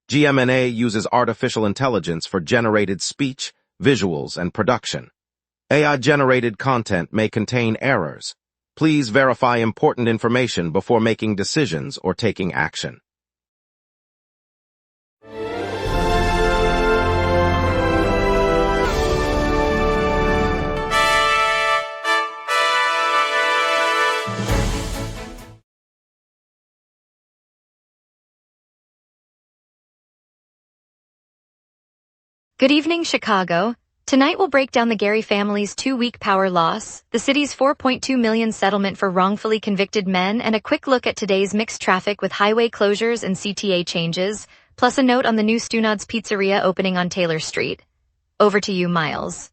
GMNA uses artificial intelligence for generated speech, visuals, and production. AI-generated content may contain errors. Please verify important information before making decisions or taking action. Good evening, Chicago. Tonight we'll break down the Gary family's 2-week power loss, the city's $4.2 million settlement for wrongfully convicted men, and a quick look at today's mixed traffic with highway closures and CTA changes, plus a note on the new Stunad's Pizzeria opening on Taylor Street. Over to you, Miles.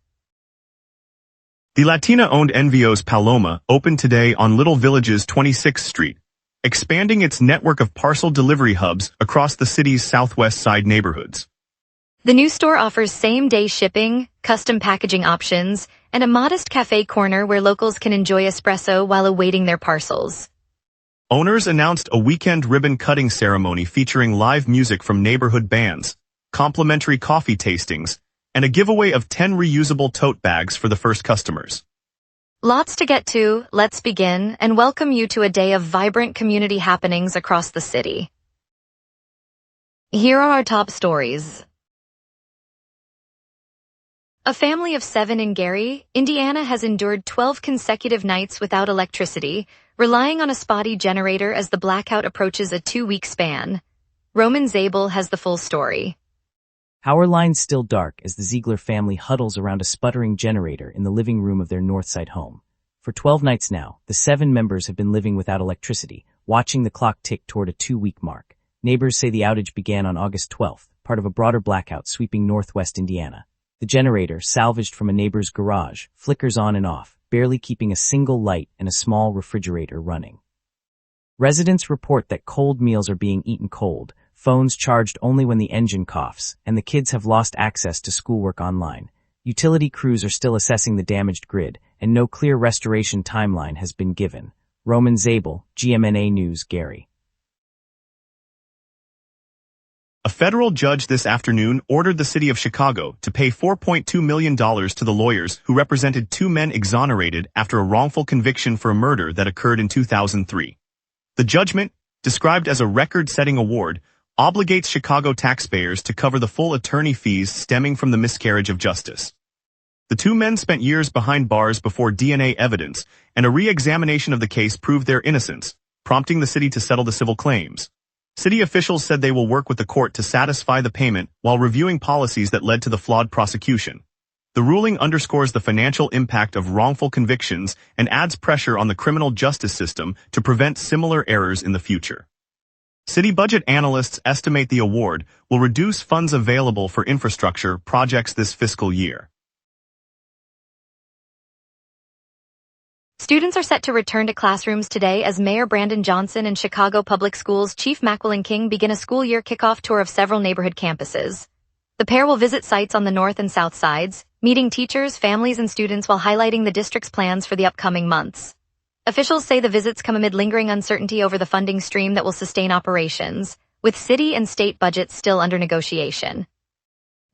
The Latina-owned NVO's Paloma opened today on Little Village's 26th Street, expanding its network of parcel delivery hubs across the city's southwest side neighborhoods. The new store offers same-day shipping, custom packaging options, and a modest cafe corner where locals can enjoy espresso while awaiting their parcels. Owners announced a weekend ribbon-cutting ceremony featuring live music from neighborhood bands, complimentary coffee tastings, and a giveaway of 10 reusable tote bags for the first customers. Lots to get to. Let's begin and welcome you to a day of vibrant community happenings across the city. Here are our top stories. A family of 7 in Gary, Indiana has endured 12 consecutive nights without electricity, relying on a spotty generator as the blackout approaches a 2-week span. Roman Zabel has the full story. Power lines still dark as the Ziegler family huddles around a sputtering generator in the living room of their Northside home. For 12 nights now, the 7 members have been living without electricity, watching the clock tick toward a 2-week mark. Neighbors say the outage began on August 12th, part of a broader blackout sweeping northwest Indiana. The generator, salvaged from a neighbor's garage, flickers on and off, barely keeping a single light and a small refrigerator running. Residents report that cold meals are being eaten cold, phones charged only when the engine coughs, and the kids have lost access to schoolwork online. Utility crews are still assessing the damaged grid, and no clear restoration timeline has been given. Roman Zabel, GMNA News, Gary. A federal judge this afternoon ordered the city of Chicago to pay $4.2 million to the lawyers who represented 2 men exonerated after a wrongful conviction for a murder that occurred in 2003. The judgment, described as a record-setting award, obligates Chicago taxpayers to cover the full attorney fees stemming from the miscarriage of justice. The 2 men spent years behind bars before DNA evidence, and a re-examination of the case proved their innocence, prompting the city to settle the civil claims. City officials said they will work with the court to satisfy the payment while reviewing policies that led to the flawed prosecution. The ruling underscores the financial impact of wrongful convictions and adds pressure on the criminal justice system to prevent similar errors in the future. City budget analysts estimate the award will reduce funds available for infrastructure projects this fiscal year. Students are set to return to classrooms today as Mayor Brandon Johnson and Chicago Public Schools Chief Macquillan King begin a school year kickoff tour of several neighborhood campuses. The pair will visit sites on the north and south sides, meeting teachers, families, and students while highlighting the district's plans for the upcoming months. Officials say the visits come amid lingering uncertainty over the funding stream that will sustain operations, with city and state budgets still under negotiation.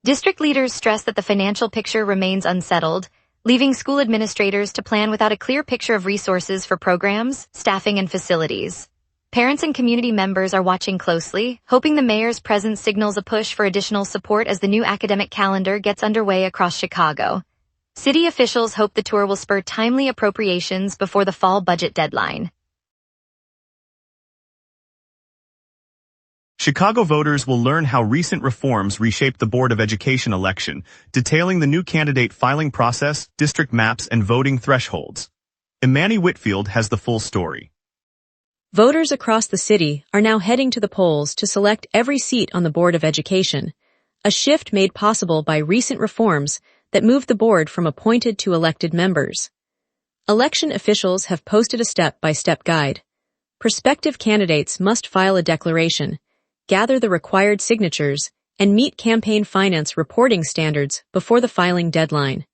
District leaders stress that the financial picture remains unsettled, leaving school administrators to plan without a clear picture of resources for programs, staffing, and facilities. Parents and community members are watching closely, hoping the mayor's presence signals a push for additional support as the new academic calendar gets underway across Chicago. City officials hope the tour will spur timely appropriations before the fall budget deadline. Chicago voters will learn how recent reforms reshaped the Board of Education election, detailing the new candidate filing process, district maps, and voting thresholds. Imani Whitfield has the full story. Voters across the city are now heading to the polls to select every seat on the Board of Education, a shift made possible by recent reforms that moved the board from appointed to elected members. Election officials have posted a step-by-step guide. Prospective candidates must file a declaration, gather the required signatures, and meet campaign finance reporting standards before the filing deadline.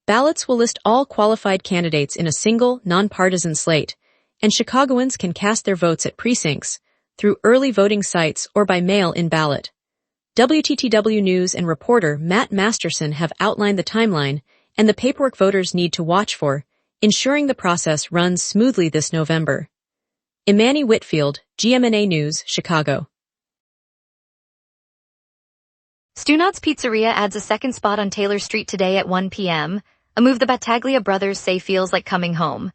Ballots will list all qualified candidates in a single, nonpartisan slate, and Chicagoans can cast their votes at precincts, through early voting sites or by mail-in ballot. WTTW News and reporter Matt Masterson have outlined the timeline and the paperwork voters need to watch for, ensuring the process runs smoothly this November. Imani Whitfield, GMNA News, Chicago. Stunot's Pizzeria adds a second spot on Taylor Street today at 1 p.m., a move the Battaglia brothers say feels like coming home.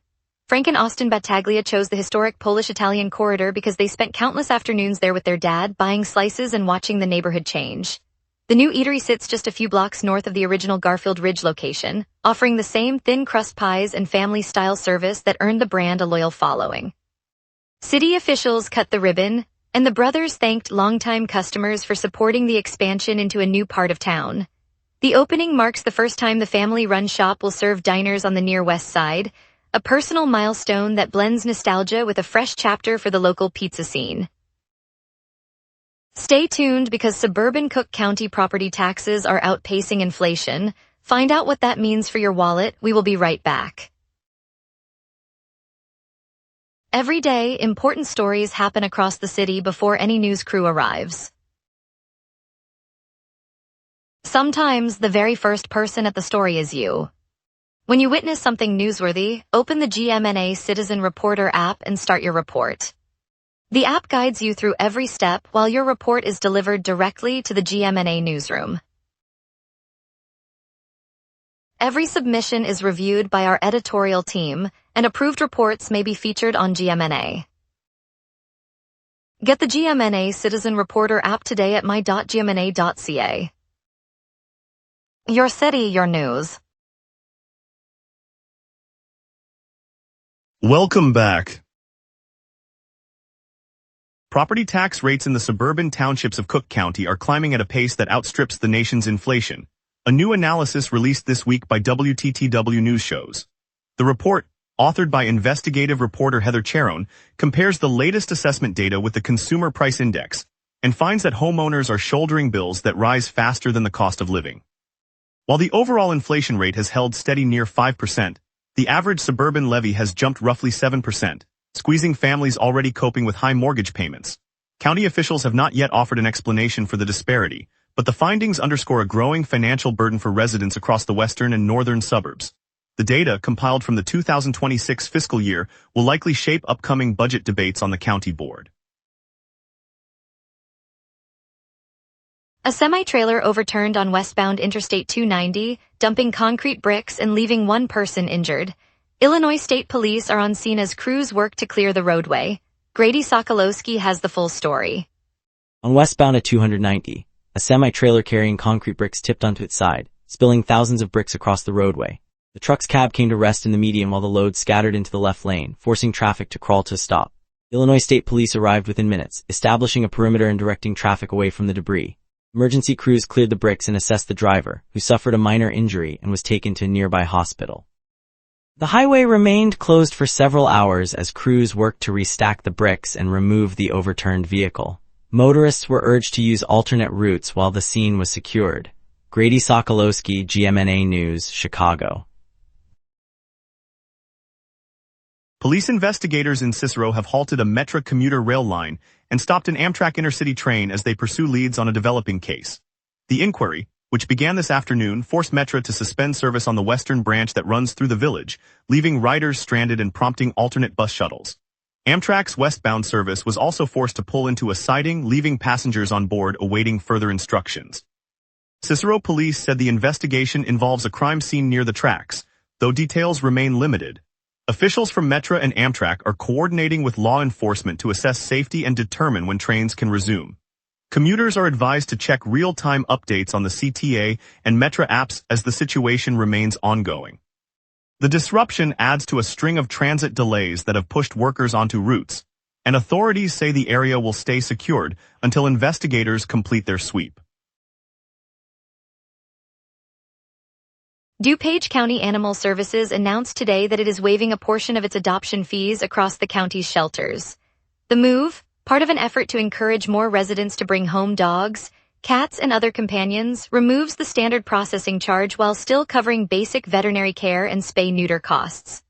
Frank and Austin Battaglia chose the historic Polish-Italian corridor because they spent countless afternoons there with their dad, buying slices and watching the neighborhood change. The new eatery sits just a few blocks north of the original Garfield Ridge location, offering the same thin crust pies and family-style service that earned the brand a loyal following. City officials cut the ribbon, and the brothers thanked longtime customers for supporting the expansion into a new part of town. The opening marks the first time the family-run shop will serve diners on the near west side, a personal milestone that blends nostalgia with a fresh chapter for the local pizza scene. Stay tuned because suburban Cook County property taxes are outpacing inflation. Find out what that means for your wallet. We will be right back. Every day, important stories happen across the city before any news crew arrives. Sometimes the very first person at the story is you. When you witness something newsworthy, open the GMNA Citizen Reporter app and start your report. The app guides you through every step while your report is delivered directly to the GMNA newsroom. Every submission is reviewed by our editorial team, and approved reports may be featured on GMNA. Get the GMNA Citizen Reporter app today at my.gmna.ca. Your city, your news. Welcome back. Property tax rates in the suburban townships of Cook County are climbing at a pace that outstrips the nation's inflation. A new analysis released this week by WTTW News shows. The report, authored by investigative reporter Heather Charon, compares the latest assessment data with the Consumer Price Index and finds that homeowners are shouldering bills that rise faster than the cost of living. While the overall inflation rate has held steady near 5%, the average suburban levy has jumped roughly 7%, squeezing families already coping with high mortgage payments. County officials have not yet offered an explanation for the disparity, but the findings underscore a growing financial burden for residents across the western and northern suburbs. The data, compiled from the 2026 fiscal year, will likely shape upcoming budget debates on the county board. A semi-trailer overturned on westbound Interstate 290, dumping concrete bricks and leaving one person injured. Illinois State Police are on scene as crews work to clear the roadway. Grady Sokolowski has the full story. On westbound at 290, a semi-trailer carrying concrete bricks tipped onto its side, spilling thousands of bricks across the roadway. The truck's cab came to rest in the median while the load scattered into the left lane, forcing traffic to crawl to a stop. Illinois State Police arrived within minutes, establishing a perimeter and directing traffic away from the debris. Emergency crews cleared the bricks and assessed the driver, who suffered a minor injury and was taken to a nearby hospital. The highway remained closed for several hours as crews worked to restack the bricks and remove the overturned vehicle. Motorists were urged to use alternate routes while the scene was secured. Grady Sokolowski, GMNA News, Chicago. Police investigators in Cicero have halted a Metra commuter rail line and stopped an Amtrak intercity train as they pursue leads on a developing case. The inquiry, which began this afternoon, forced Metra to suspend service on the western branch that runs through the village, leaving riders stranded and prompting alternate bus shuttles. Amtrak's westbound service was also forced to pull into a siding, leaving passengers on board awaiting further instructions. Cicero police said the investigation involves a crime scene near the tracks, though details remain limited. Officials from Metra and Amtrak are coordinating with law enforcement to assess safety and determine when trains can resume. Commuters are advised to check real-time updates on the CTA and Metra apps as the situation remains ongoing. The disruption adds to a string of transit delays that have pushed workers onto routes, and authorities say the area will stay secured until investigators complete their sweep. DuPage County Animal Services announced today that it is waiving a portion of its adoption fees across the county's shelters. The move, part of an effort to encourage more residents to bring home dogs, cats, and other companions, removes the standard processing charge while still covering basic veterinary care and spay-neuter costs.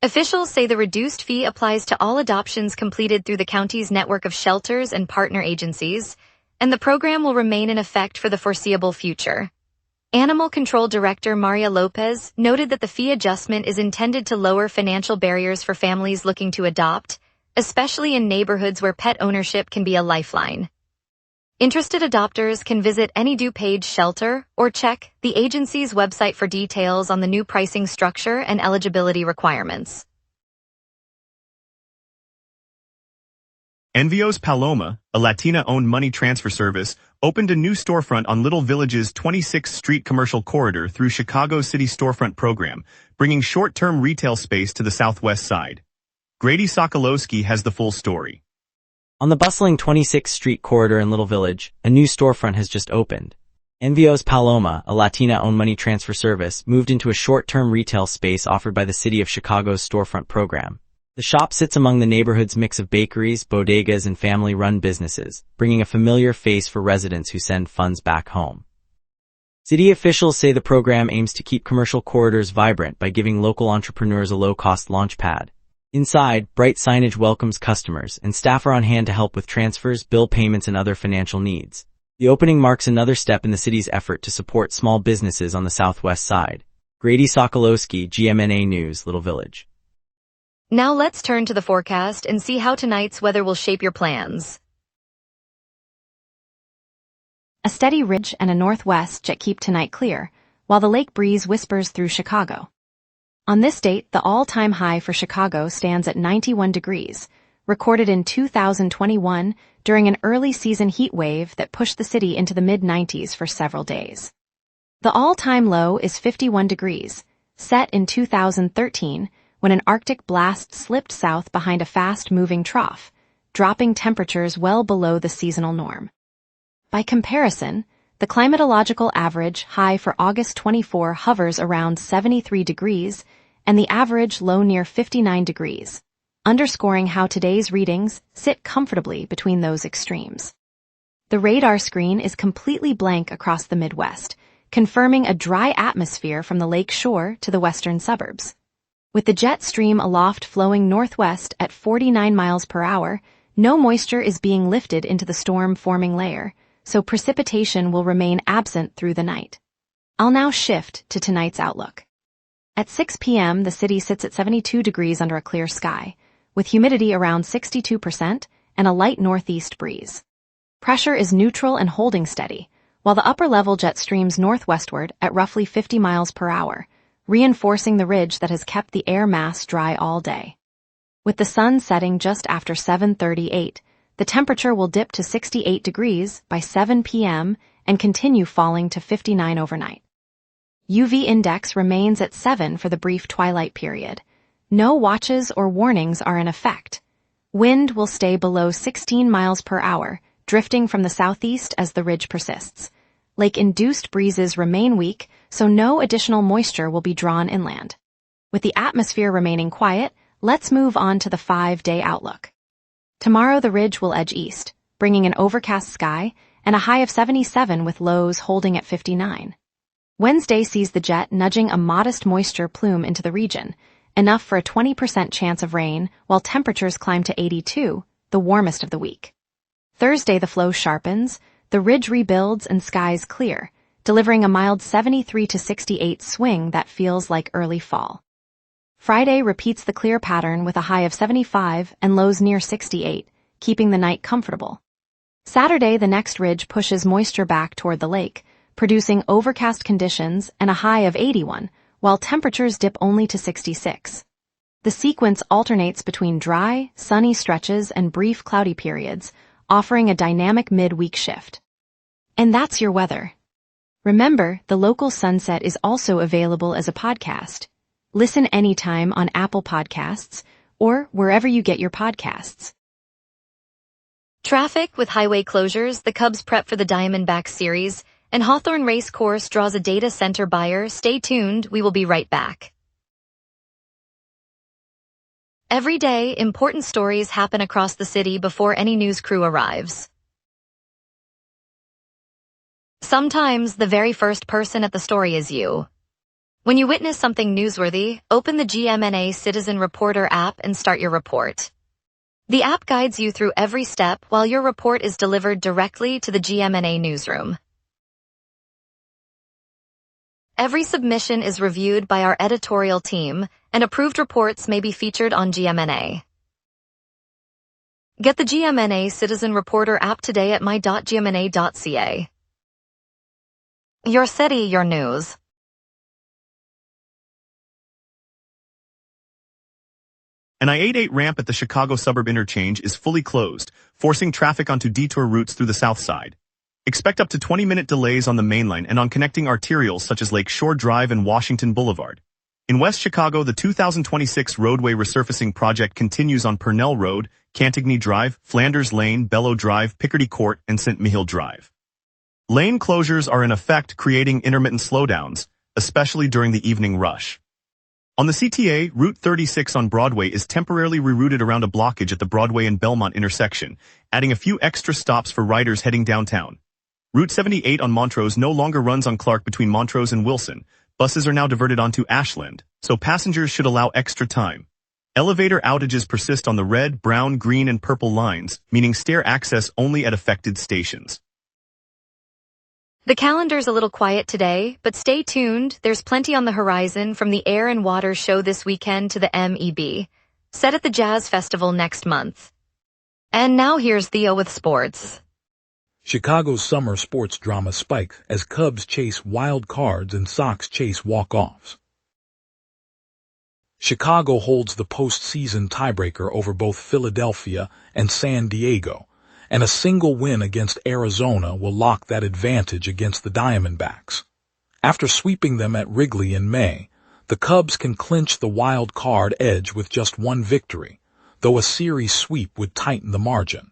Officials say the reduced fee applies to all adoptions completed through the county's network of shelters and partner agencies, and the program will remain in effect for the foreseeable future. Animal Control Director Maria Lopez noted that the fee adjustment is intended to lower financial barriers for families looking to adopt, especially in neighborhoods where pet ownership can be a lifeline. Interested adopters can visit any DuPage shelter or check the agency's website for details on the new pricing structure and eligibility requirements. Envios Paloma, a Latina-owned money transfer service, opened a new storefront on Little Village's 26th Street commercial corridor through Chicago City Storefront Program, bringing short-term retail space to the southwest side. Grady Sokolowski has the full story. On the bustling 26th Street corridor in Little Village, a new storefront has just opened. Envios Paloma, a Latina-owned money transfer service, moved into a short-term retail space offered by the City of Chicago's storefront program. The shop sits among the neighborhood's mix of bakeries, bodegas, and family-run businesses, bringing a familiar face for residents who send funds back home. City officials say the program aims to keep commercial corridors vibrant by giving local entrepreneurs a low-cost launch pad. Inside, bright signage welcomes customers, and staff are on hand to help with transfers, bill payments, and other financial needs. The opening marks another step in the city's effort to support small businesses on the southwest side. Grady Sokolowski, GMNA News, Little Village. Now let's turn to the forecast and see how tonight's weather will shape your plans. A steady ridge and a northwest jet keep tonight clear, while the lake breeze whispers through Chicago. On this date, the all-time high for Chicago stands at 91 degrees, recorded in 2021 during an early-season heat wave that pushed the city into the mid-90s for several days. The all-time low is 51 degrees, set in 2013 when an Arctic blast slipped south behind a fast-moving trough, dropping temperatures well below the seasonal norm. By comparison, the climatological average high for August 24 hovers around 73 degrees and the average low near 59 degrees, underscoring how today's readings sit comfortably between those extremes. The radar screen is completely blank across the Midwest, confirming a dry atmosphere from the lake shore to the western suburbs. With the jet stream aloft flowing northwest at 49 miles per hour, no moisture is being lifted into the storm-forming layer, so precipitation will remain absent through the night. I'll now shift to tonight's outlook. At 6 p.m., the city sits at 72 degrees under a clear sky, with humidity around 62% and a light northeast breeze. Pressure is neutral and holding steady, while the upper-level jet streams northwestward at roughly 50 miles per hour, reinforcing the ridge that has kept the air mass dry all day. With the sun setting just after 7:38, the temperature will dip to 68 degrees by 7 p.m. and continue falling to 59 overnight. UV index remains at 7 for the brief twilight period. No watches or warnings are in effect. Wind will stay below 16 miles per hour, drifting from the southeast as the ridge persists. Lake-induced breezes remain weak, so no additional moisture will be drawn inland. With the atmosphere remaining quiet, let's move on to the 5-day outlook. Tomorrow the ridge will edge east, bringing an overcast sky and a high of 77 with lows holding at 59. Wednesday sees the jet nudging a modest moisture plume into the region, enough for a 20% chance of rain, while temperatures climb to 82, the warmest of the week. Thursday the flow sharpens, the ridge rebuilds and skies clear, delivering a mild 73 to 68 swing that feels like early fall. Friday repeats the clear pattern with a high of 75 and lows near 68, keeping the night comfortable. Saturday, the next ridge pushes moisture back toward the lake, producing overcast conditions and a high of 81, while temperatures dip only to 66. The sequence alternates between dry, sunny stretches and brief cloudy periods, offering a dynamic mid-week shift. And that's your weather. Remember, the local sunset is also available as a podcast. Listen anytime on Apple Podcasts or wherever you get your podcasts. Traffic with highway closures, the Cubs prep for the Diamondbacks series, and Hawthorne Race Course draws a data center buyer. Stay tuned, we will be right back. Every day, important stories happen across the city before any news crew arrives. Sometimes the very first person at the story is you. When you witness something newsworthy, open the GMNA Citizen Reporter app and start your report. The app guides you through every step while your report is delivered directly to the GMNA newsroom. Every submission is reviewed by our editorial team, and approved reports may be featured on GMNA. Get the GMNA Citizen Reporter app today at my.gmna.ca. Your city, your news. An I-88 ramp at the Chicago suburb interchange is fully closed, forcing traffic onto detour routes through the south side. Expect up to 20-minute delays on the mainline and on connecting arterials such as Lake Shore Drive and Washington Boulevard. In West Chicago, the 2026 roadway resurfacing project continues on Purnell Road, Cantigny Drive, Flanders Lane, Bellow Drive, Picardy Court, and St. Mihiel Drive. Lane closures are in effect, creating intermittent slowdowns, especially during the evening rush. On the CTA, Route 36 on Broadway is temporarily rerouted around a blockage at the Broadway and Belmont intersection, adding a few extra stops for riders heading downtown. Route 78 on Montrose no longer runs on Clark between Montrose and Wilson. Buses are now diverted onto Ashland, so passengers should allow extra time. Elevator outages persist on the red, brown, green, and purple lines, meaning stair access only at affected stations. The calendar's a little quiet today, but stay tuned, there's plenty on the horizon from the Air and Water Show this weekend to the MEB, set at the Jazz Festival next month. And now here's Theo with sports. Chicago's summer sports drama spikes as Cubs chase wild cards and Sox chase walk-offs. Chicago holds the postseason tiebreaker over both Philadelphia and San Diego, and a single win against Arizona will lock that advantage against the Diamondbacks. After sweeping them at Wrigley in May, the Cubs can clinch the wild card edge with just one victory, though a series sweep would tighten the margin.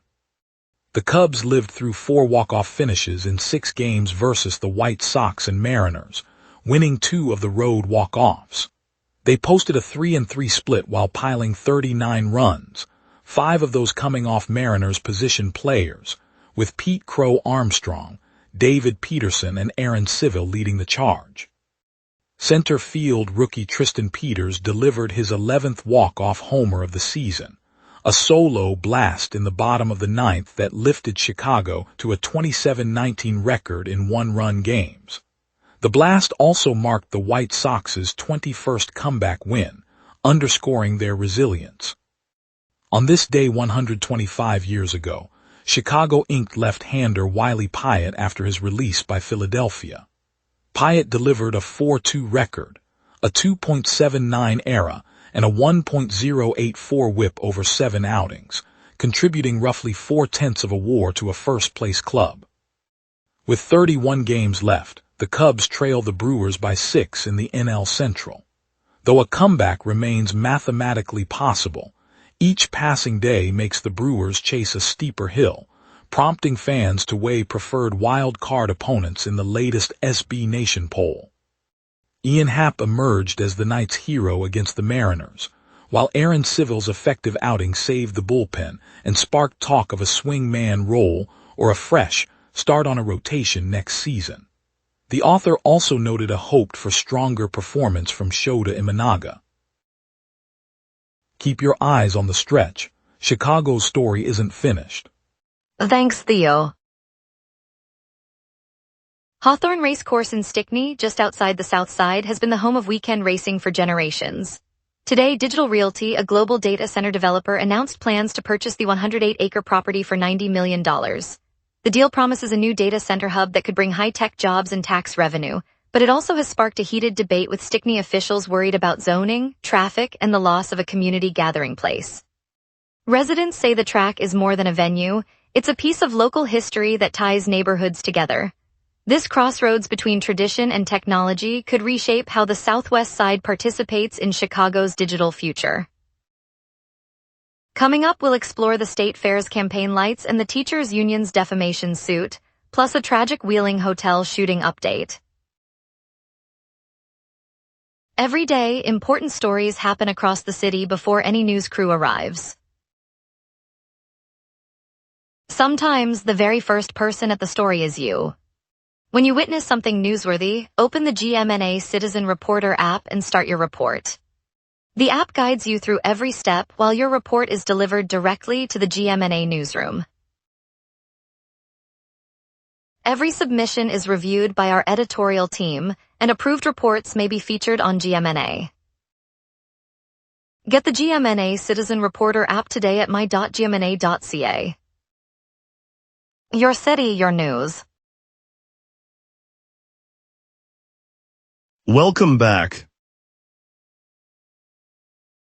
The Cubs lived through 4 walk-off finishes in 6 games versus the White Sox and Mariners, winning 2 of the road walk-offs. They posted a 3-3 split while piling 39 runs, 5 of those coming off Mariners' position players, with Pete Crow Armstrong, David Peterson, and Aaron Civil leading the charge. Center field rookie Tristan Peters delivered his 11th walk-off homer of the season, a solo blast in the bottom of the 9th that lifted Chicago to a 27-19 record in 1-run games. The blast also marked the White Sox's 21st comeback win, underscoring their resilience. On this day 125 years ago, Chicago inked left-hander Wiley Pyatt after his release by Philadelphia. Pyatt delivered a 4.2 record, a 2.79 ERA, and a 1.084 whip over 7 outings, contributing roughly 4/10 of a WAR to a first-place club. With 31 games left, the Cubs trail the Brewers by 6 in the NL Central. Though a comeback remains mathematically possible, each passing day makes the Brewers chase a steeper hill, prompting fans to weigh preferred wild card opponents in the latest SB Nation poll. Ian Happ emerged as the night's hero against the Mariners, while Aaron Civil's effective outing saved the bullpen and sparked talk of a swingman role or a fresh start on a rotation next season. The author also noted a hope for stronger performance from Shota Imanaga. Keep your eyes on the stretch. Chicago's story isn't finished. Thanks, Theo. Hawthorne Racecourse in Stickney, just outside the South Side, has been the home of weekend racing for generations. Today, Digital Realty, a global data center developer, announced plans to purchase the 108-acre property for $90 million. The deal promises a new data center hub that could bring high-tech jobs and tax revenue, but it also has sparked a heated debate with Stickney officials worried about zoning, traffic, and the loss of a community gathering place. Residents say the track is more than a venue, it's a piece of local history that ties neighborhoods together. This crossroads between tradition and technology could reshape how the Southwest Side participates in Chicago's digital future. Coming up, we'll explore the State Fair's campaign lights and the teachers' union's defamation suit, plus a tragic Wheeling hotel shooting update. Every day, important stories happen across the city before any news crew arrives. Sometimes, the very first person at the story is you. When you witness something newsworthy, open the GMNA Citizen Reporter app and start your report. The app guides you through every step while your report is delivered directly to the GMNA newsroom. Every submission is reviewed by our editorial team, and approved reports may be featured on GMNA. Get the GMNA Citizen Reporter app today at my.gmna.ca. Your city, your news. Welcome back.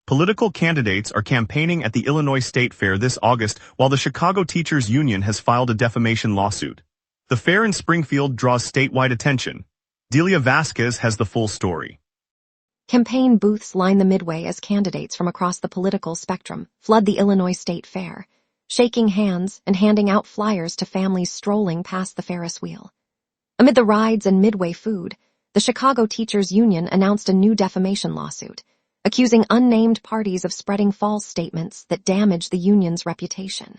Political candidates are campaigning at the Illinois State Fair this August while the Chicago Teachers Union has filed a defamation lawsuit. The fair in Springfield draws statewide attention. Delia Vasquez has the full story. Campaign booths line the midway as candidates from across the political spectrum flood the Illinois State Fair, shaking hands and handing out flyers to families strolling past the Ferris wheel. Amid the rides and midway food, the Chicago Teachers Union announced a new defamation lawsuit, accusing unnamed parties of spreading false statements that damage the union's reputation.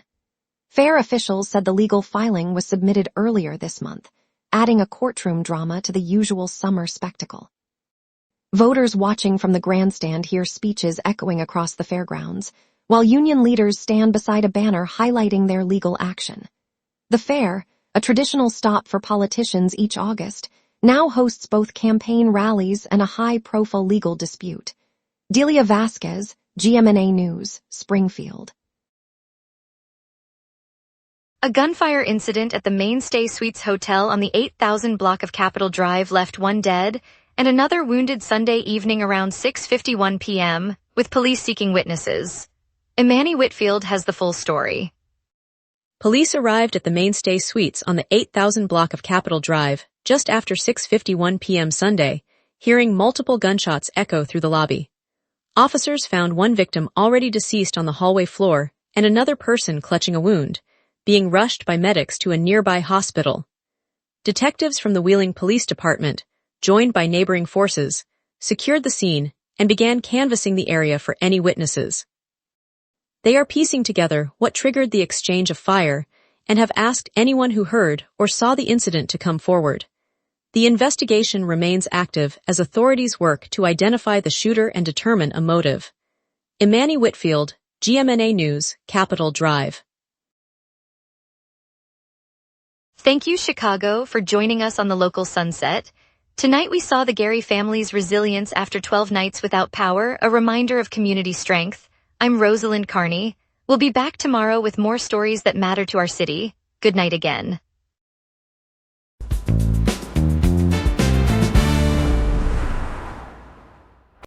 Fair officials said the legal filing was submitted earlier this month, adding a courtroom drama to the usual summer spectacle. Voters watching from the grandstand hear speeches echoing across the fairgrounds, while union leaders stand beside a banner highlighting their legal action. The fair, a traditional stop for politicians each August, now hosts both campaign rallies and a high-profile legal dispute. Delia Vasquez, GMNA News, Springfield. A gunfire incident at the Mainstay Suites Hotel on the 8000 block of Capitol Drive left one dead and another wounded Sunday evening around 6:51 p.m., with police seeking witnesses. Imani Whitfield has the full story. Police arrived at the Mainstay Suites on the 8000 block of Capitol Drive just after 6:51 p.m. Sunday, hearing multiple gunshots echo through the lobby. Officers found one victim already deceased on the hallway floor and another person clutching a wound, being rushed by medics to a nearby hospital. Detectives from the Wheeling Police Department, joined by neighboring forces, secured the scene and began canvassing the area for any witnesses. They are piecing together what triggered the exchange of fire and have asked anyone who heard or saw the incident to come forward. The investigation remains active as authorities work to identify the shooter and determine a motive. Imani Whitfield, GMNA News, Capitol Drive. Thank you, Chicago, for joining us on the local sunset. Tonight we saw the Gary family's resilience after 12 nights without power, a reminder of community strength. I'm Rosalind Carney. We'll be back tomorrow with more stories that matter to our city. Good night again.